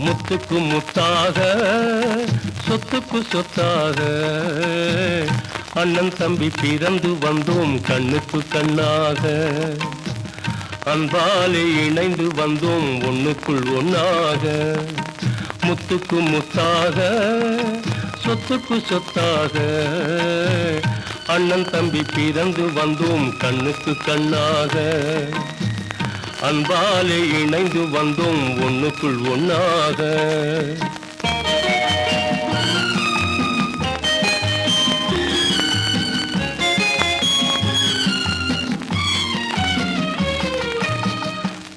முத்துக்கு முத்தாக சொத்துக்கு சொத்தாக அண்ணன் தம்பி பிறந்து வந்தோம் கண்ணுக்கு கண்ணாக அன்பாலே இணைந்து வந்தோம் ஒண்ணுக்குள் ஒன்னாக முத்துக்கு முத்தாக சொத்துக்கு சொத்தாக அண்ணன் தம்பி பிறந்து வந்தோம் கண்ணுக்கு கண்ணாக அன்பாலே இணைந்து வந்தோம் ஒண்ணுக்குள் ஒன்னாக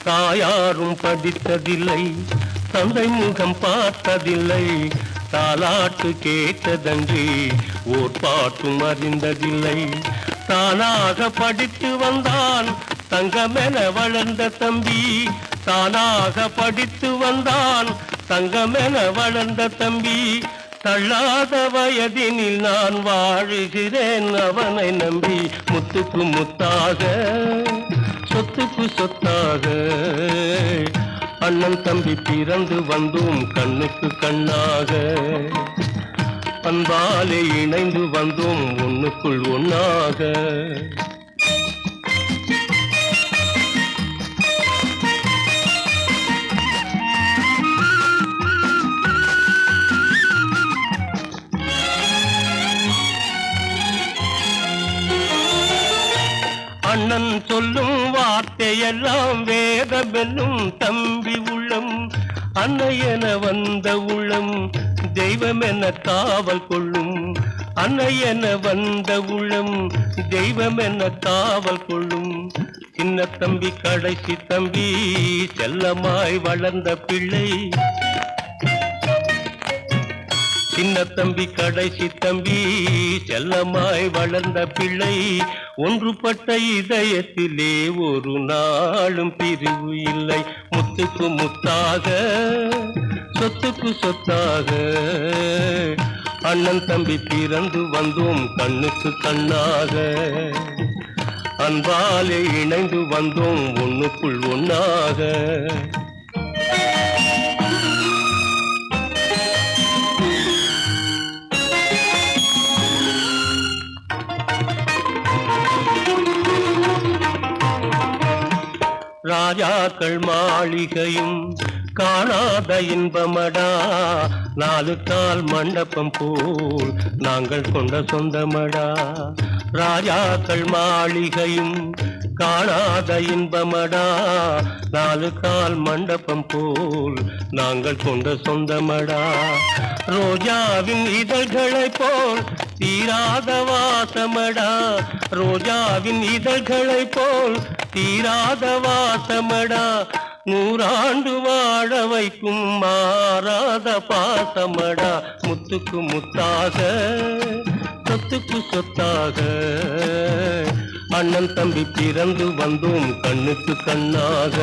தாயாரும் படித்ததில்லை தந்தை முகம் பார்த்ததில்லை தாலாட்டு கேட்டதன்றி ஓர் பாட்டும் அறிந்ததில்லை தானாக படித்து வந்தான் தங்கமென வளர்ந்த தம்பி தானாக படித்து வந்தான் தங்கமென வளர்ந்த தம்பி தள்ளாத வயதினில் நான் வாழுகிறேன் அவனை நம்பி முத்துக்கு முத்தாக சொத்துக்கு சொத்தாக அண்ணன் தம்பி பிறந்து வந்தோம் கண்ணுக்கு கண்ணாக அன்பாலே இணைந்து வந்தோம் ஒண்ணுக்குள் ஒன்னாக அண்ணன் சொல்லும் வார்த்தையெல்லாம் வேதமெல்லும் தம்பி உள்ளம் அன்னையென வந்த உள்ளம் தெய்வமென காவல் கொள்ளும் அன்னையென வந்த உள்ளம் தெய்வமென காவல் கொள்ளும் சின்ன தம்பி கடைசி தம்பி செல்லமாய் வளர்ந்த பிள்ளை சின்ன தம்பி கடைசி தம்பி செல்லமாய் வளர்ந்த பிள்ளை ஒன்றுபட்ட இதயத்திலே ஒரு நாளும் பிரிவு இல்லை முத்துக்கு முத்தாக சொத்துக்கு சொத்தாக அண்ணன் தம்பி பிறந்து வந்தோம் கண்ணுக்கு கண்ணாக அன்பாலே இணைந்து வந்தோம் ஒண்ணுக்குள் ஒன்னாக ராஜாக்கள் மாளிகையும் காணாத இன்பமடா நாலு கால் மண்டபம் போல் நாங்கள் கொண்ட சொந்தமடா ராஜாக்கள் மாளிகையும் காணாத இன்பமடா நாலு கால் மண்டபம் போல் நாங்கள் கொண்ட சொந்தமடா ரோஜாவின் இதழ்களை போல் தீராத வாசமடா ரோஜாவின் இதழ்களை போல் தீராத வாசமடா நூறாண்டு வாழ வைக்கும் மாறாத பாசமடா முத்துக்கு முத்தாக சொத்துக்கு சொத்தாக அண்ணன் தம்பி பிறந்து வந்தோம் கண்ணுக்கு கண்ணாக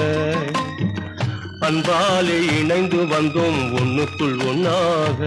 அன்பாலே இணைந்து வந்தோம் ஒண்ணுக்குள் ஒன்னாக